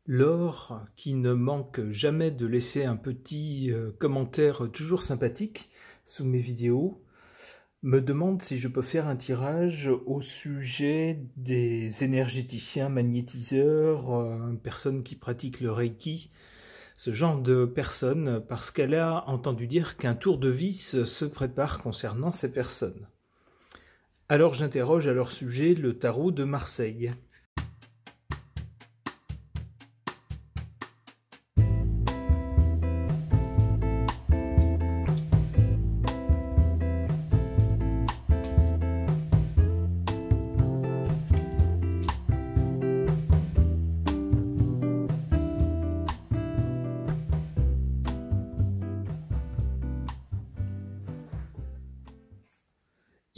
Laure, qui ne manque jamais de laisser un petit commentaire toujours sympathique sous mes vidéos, me demande si je peux faire un tirage au sujet des énergéticiens, magnétiseurs, personnes qui pratiquent le Reiki, ce genre de personnes, parce qu'elle a entendu dire qu'un tour de vis se prépare concernant ces personnes. Alors j'interroge à leur sujet le tarot de Marseille.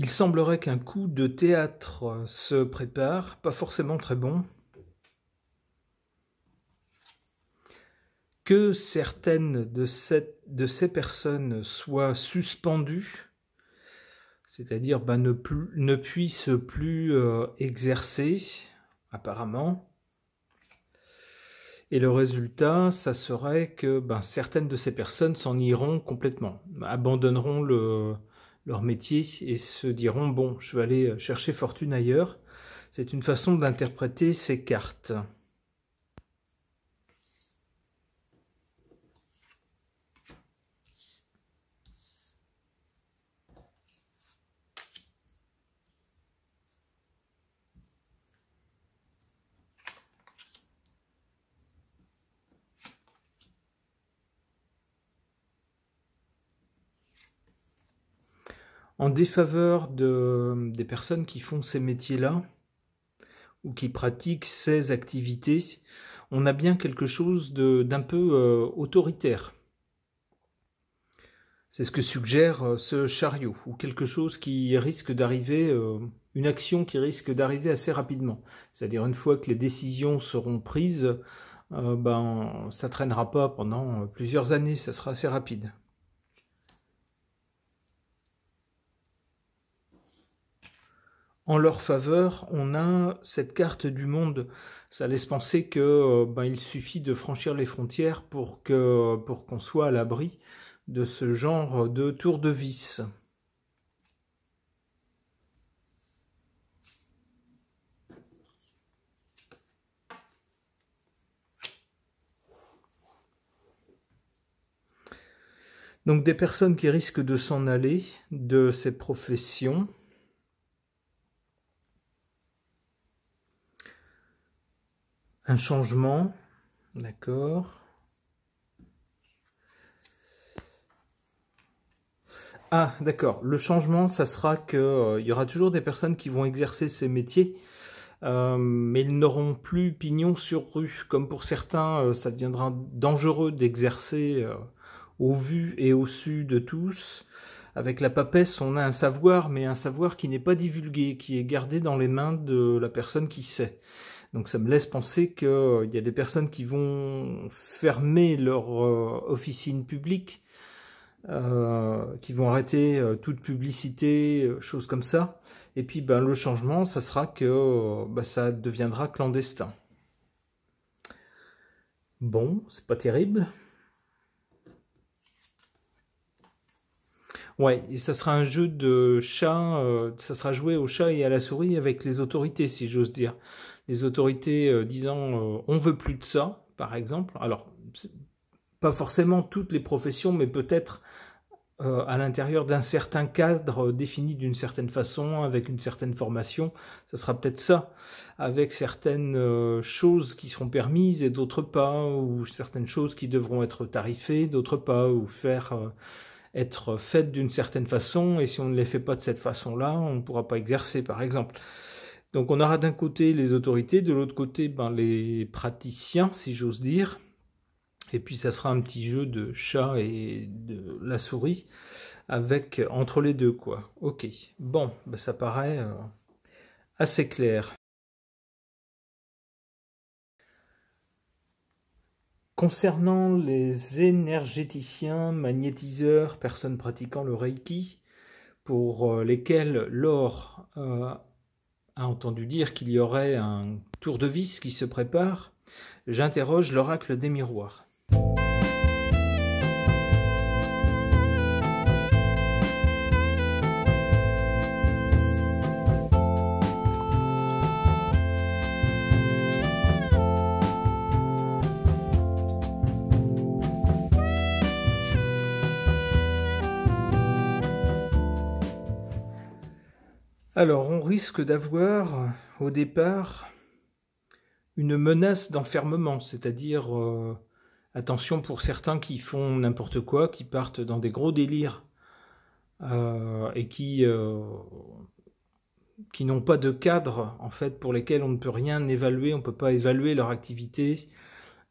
Il semblerait qu'un coup de théâtre se prépare, pas forcément très bon, que certaines de ces personnes soient suspendues, c'est-à-dire ne puissent plus exercer, apparemment, et le résultat, ça serait que certaines de ces personnes s'en iront complètement, abandonneront leur métier et se diront « bon, je vais aller chercher fortune ailleurs ». C'est une façon d'interpréter ces cartes. En défaveur des personnes qui font ces métiers-là, ou qui pratiquent ces activités, on a bien quelque chose d'un peu autoritaire. C'est ce que suggère ce chariot, ou quelque chose qui risque d'arriver, une action qui risque d'arriver assez rapidement. C'est-à-dire une fois que les décisions seront prises, ça traînera pas pendant plusieurs années, ça sera assez rapide. En leur faveur, on a cette carte du monde. Ça laisse penser que il suffit de franchir les frontières pour qu'on soit à l'abri de ce genre de tour de vis. Donc des personnes qui risquent de s'en aller de ces professions. Un changement, d'accord. Ah, d'accord. Le changement, ça sera que y aura toujours des personnes qui vont exercer ces métiers, mais ils n'auront plus pignon sur rue. Comme pour certains, ça deviendra dangereux d'exercer au vu et au su de tous. Avec la papesse, on a un savoir, mais un savoir qui n'est pas divulgué, qui est gardé dans les mains de la personne qui sait. Donc ça me laisse penser qu'il y a des personnes qui vont fermer leur officine publique, qui vont arrêter toute publicité, choses comme ça. Et puis le changement, ça sera que ça deviendra clandestin. Bon, c'est pas terrible. Ouais, et ça sera un jeu de chat, ça sera joué au chat et à la souris avec les autorités, si j'ose dire. Les autorités disant on veut plus de ça, par exemple. Alors, pas forcément toutes les professions, mais peut-être à l'intérieur d'un certain cadre défini d'une certaine façon, avec une certaine formation, ça sera peut-être ça, avec certaines choses qui seront permises et d'autres pas, ou certaines choses qui devront être tarifées, d'autres pas, ou être faites d'une certaine façon, et si on ne les fait pas de cette façon-là, on ne pourra pas exercer, par exemple. Donc on aura d'un côté les autorités, de l'autre côté les praticiens, si j'ose dire, et puis ça sera un petit jeu de chat et de la souris, avec entre les deux, quoi. Ok, bon, ça paraît assez clair. Concernant les énergéticiens, magnétiseurs, personnes pratiquant le Reiki, pour lesquels Laure a entendu dire qu'il y aurait un tour de vis qui se prépare, J'interroge l'oracle des miroirs. Alors, on risque d'avoir, au départ, une menace d'enfermement, c'est-à-dire, attention pour certains qui font n'importe quoi, qui partent dans des gros délires et qui n'ont pas de cadre, en fait, pour lesquels on ne peut rien évaluer, on ne peut pas évaluer leur activité,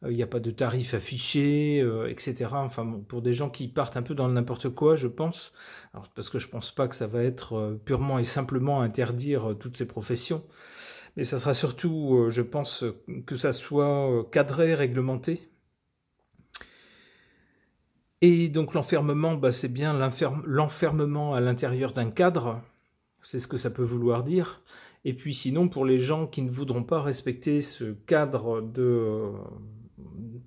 il n'y a pas de tarif affiché, etc. Enfin, bon, pour des gens qui partent un peu dans n'importe quoi, je pense, alors, parce que je pense pas que ça va être purement et simplement interdire toutes ces professions, mais ça sera surtout, je pense, que ça soit cadré, réglementé. Et donc l'enfermement, bah, c'est bien l'enfermement à l'intérieur d'un cadre, c'est ce que ça peut vouloir dire. Et puis sinon, pour les gens qui ne voudront pas respecter ce cadre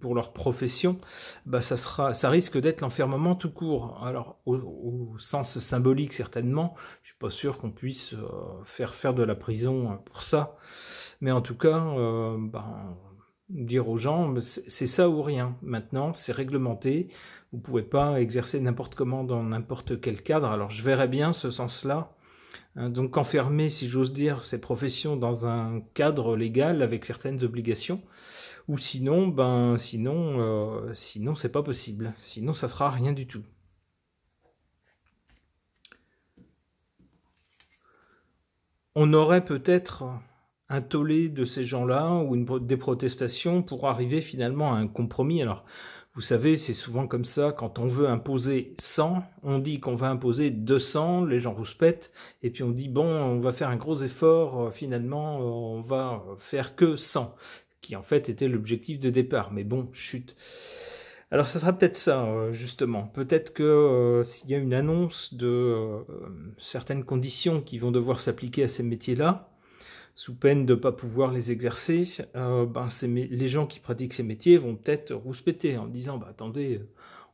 pour leur profession, bah ça risque d'être l'enfermement tout court. Alors, au sens symbolique, certainement, je suis pas sûr qu'on puisse faire de la prison pour ça. Mais en tout cas, dire aux gens, c'est ça ou rien. Maintenant, c'est réglementé. Vous pouvez pas exercer n'importe comment dans n'importe quel cadre. Alors, je verrais bien ce sens-là. Donc, enfermer, si j'ose dire, ces professions dans un cadre légal avec certaines obligations. Ou sinon, sinon c'est pas possible. Sinon, ça sera rien du tout. On aurait peut-être un tollé de ces gens-là ou des protestations pour arriver finalement à un compromis. Alors, vous savez, c'est souvent comme ça, quand on veut imposer 100, on dit qu'on va imposer 200, les gens rouspètent, et puis on dit, bon, on va faire un gros effort, finalement, on va faire que 100. Qui en fait était l'objectif de départ, mais bon, chut. Alors ça sera peut-être ça, justement. Peut-être que s'il y a une annonce de certaines conditions qui vont devoir s'appliquer à ces métiers-là, sous peine de ne pas pouvoir les exercer, les gens qui pratiquent ces métiers vont peut-être rouspéter en disant, bah attendez,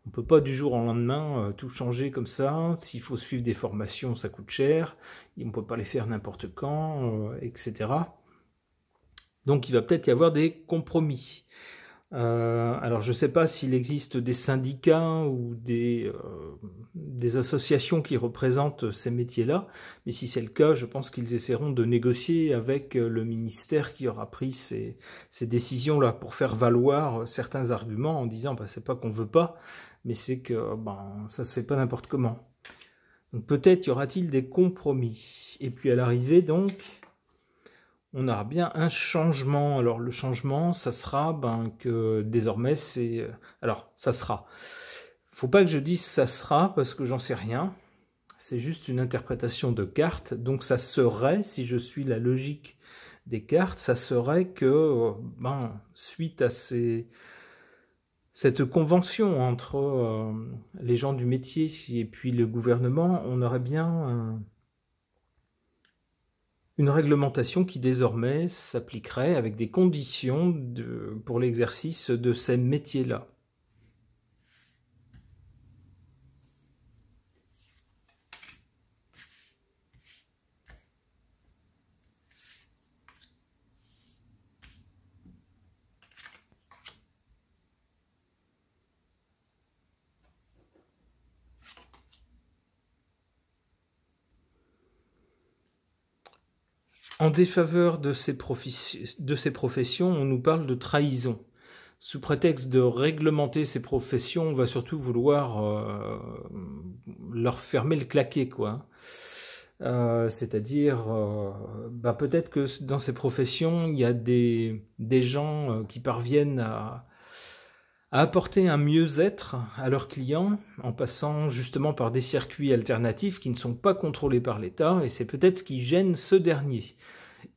on ne peut pas du jour au lendemain tout changer comme ça, s'il faut suivre des formations, ça coûte cher, on ne peut pas les faire n'importe quand, etc. Donc il va peut-être y avoir des compromis. Alors je ne sais pas s'il existe des syndicats ou des associations qui représentent ces métiers-là, mais si c'est le cas, je pense qu'ils essaieront de négocier avec le ministère qui aura pris ces décisions-là pour faire valoir certains arguments en disant c'est pas qu'on veut pas, mais c'est que ça se fait pas n'importe comment. Donc peut-être y aura-t-il des compromis. Et puis à l'arrivée donc, on aura bien un changement. Alors le changement, ça sera que désormais c'est... Alors ça sera. Faut pas que je dise ça sera parce que j'en sais rien. C'est juste une interprétation de cartes. Donc ça serait, si je suis la logique des cartes, ça serait que suite à cette convention entre les gens du métier et puis le gouvernement, on aurait bien une réglementation qui désormais s'appliquerait avec des conditions pour l'exercice de ces métiers-là. En défaveur de ces professions, on nous parle de trahison. Sous prétexte de réglementer ces professions, on va surtout vouloir leur fermer le claquet, quoi. C'est-à-dire, peut-être que dans ces professions, il y a des gens qui parviennent à apporter un mieux-être à leurs clients en passant justement par des circuits alternatifs qui ne sont pas contrôlés par l'État, et c'est peut-être ce qui gêne ce dernier.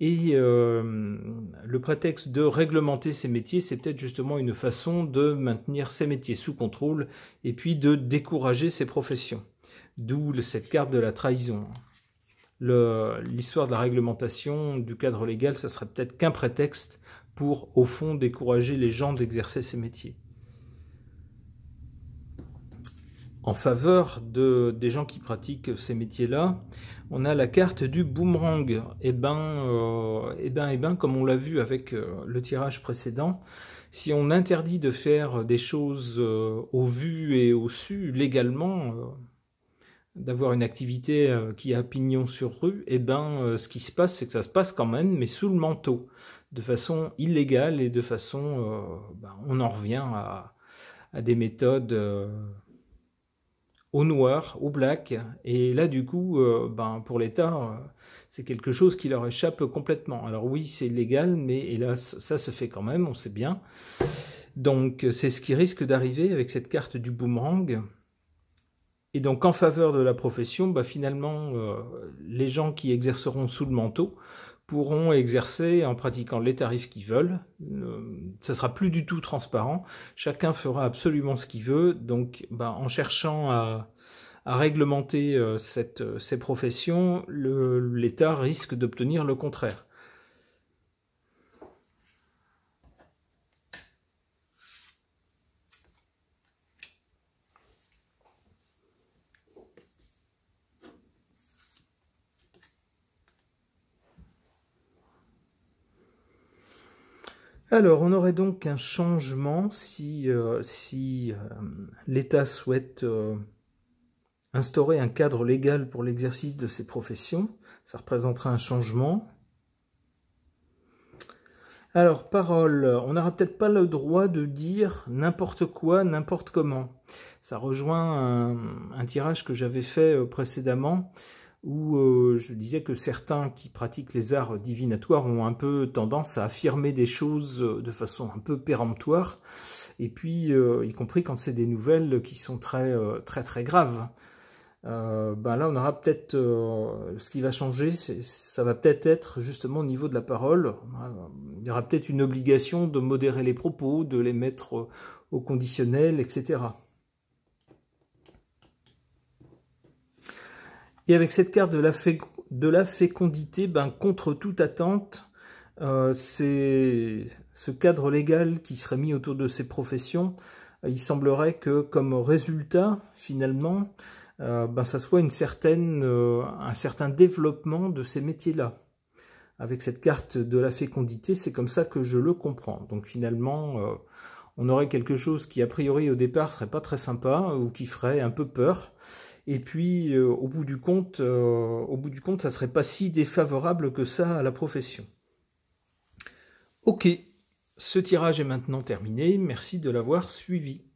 Et le prétexte de réglementer ces métiers, c'est peut-être justement une façon de maintenir ces métiers sous contrôle et puis de décourager ces professions. D'où cette carte de la trahison. L'histoire de la réglementation du cadre légal, ça serait peut-être qu'un prétexte pour, au fond, décourager les gens d'exercer ces métiers. En faveur des gens qui pratiquent ces métiers-là, on a la carte du boomerang. Comme on l'a vu avec le tirage précédent, si on interdit de faire des choses au vu et au su légalement, d'avoir une activité qui a pignon sur rue, ce qui se passe, c'est que ça se passe quand même, mais sous le manteau, de façon illégale et de façon, on en revient à des méthodes au noir, au black, et là du coup, pour l'État, c'est quelque chose qui leur échappe complètement. Alors oui, c'est illégal, mais hélas, ça se fait quand même, on sait bien. Donc c'est ce qui risque d'arriver avec cette carte du boomerang. Et donc en faveur de la profession, finalement, les gens qui exerceront sous le manteau pourront exercer en pratiquant les tarifs qu'ils veulent. Ça sera plus du tout transparent. Chacun fera absolument ce qu'il veut. Donc en cherchant à réglementer ces professions, l'État risque d'obtenir le contraire. Alors, on aurait donc un changement si l'État souhaite instaurer un cadre légal pour l'exercice de ces professions. Ça représenterait un changement. Alors, parole, on n'aura peut-être pas le droit de dire n'importe quoi, n'importe comment. Ça rejoint un tirage que j'avais fait précédemment, où je disais que certains qui pratiquent les arts divinatoires ont un peu tendance à affirmer des choses de façon un peu péremptoire, et puis y compris quand c'est des nouvelles qui sont très graves. Là on aura peut-être ce qui va changer, ça va peut-être être justement au niveau de la parole. Il y aura peut-être une obligation de modérer les propos, de les mettre au conditionnel, etc. Et avec cette carte de la fécondité, contre toute attente, c'est ce cadre légal qui serait mis autour de ces professions. Il semblerait que comme résultat, finalement, ça soit un certain développement de ces métiers-là. Avec cette carte de la fécondité, c'est comme ça que je le comprends. Donc finalement, on aurait quelque chose qui a priori au départ serait pas très sympa ou qui ferait un peu peur. Et puis, au bout du compte, ça serait pas si défavorable que ça à la profession. Ok, ce tirage est maintenant terminé. Merci de l'avoir suivi.